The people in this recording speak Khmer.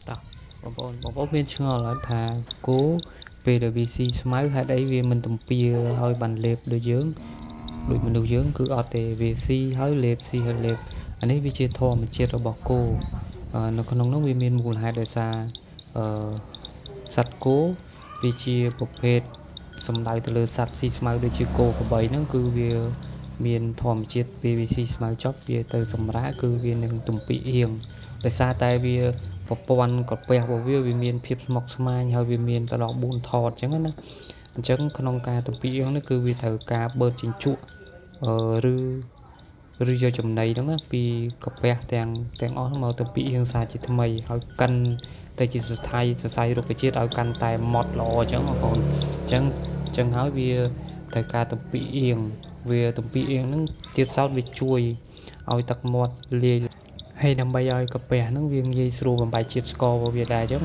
តោះបងប្អូនមានឆ្ងល់អត់ថាគោពេលដែលវាស៊ីស្មៅហេតុអីវាមិនទំពាឲ្យបានលេបដូចយើងដូចមនុស្សយើងគឺអត់ទេវាស៊ីហើយលេបស៊ីហើយលេបអានេះវាជាធម្មជាតិរបស់គោនៅក្នុងនោះវាមានមូលហេតុដោយសារអឺសត្វគោវាជាប្រភេទសំដៅទៅលើសត្វស៊ីស្មៅដូចជាគោក្របីហ្នឹងគឺវាមានធម្មជាតិពេលវាស៊ីស្មៅចប់វាទៅសម្រាកគឺវានឹងទំពាអៀងដោយសារតែវាប្រព័ន្ធក្រពះរបស់វាមានភាពស្មុគស្មាញហើយវាមានទៅដល់4ថតអញ្ចឹងណាអញ្ចឹងក្នុងការទំពាអៀងនេះគឺវាត្រូវការបឺតជញ្ជក់ឬយកចំណីហ្នឹងពីក្រពះទាំងអស់មកទំពាអៀងសាជាថ្មីហើយកិនទៅជាសរសៃរុក្ខជាតិឲ្យកាន់តែម៉ត់ល្អអញ្ចឹងបងប្អូនអញ្ចឹងហើយវាត្រូវការទំពាអៀងហ្នឹងទៀតសោតវាជួយឲ្យទឹកមាត់លាយហើយដើម្បីឲ្យកាពះហ្នឹងវាងាយស្រួលបំបែកជាតិស្កររបស់វាដែរអញ្ចឹង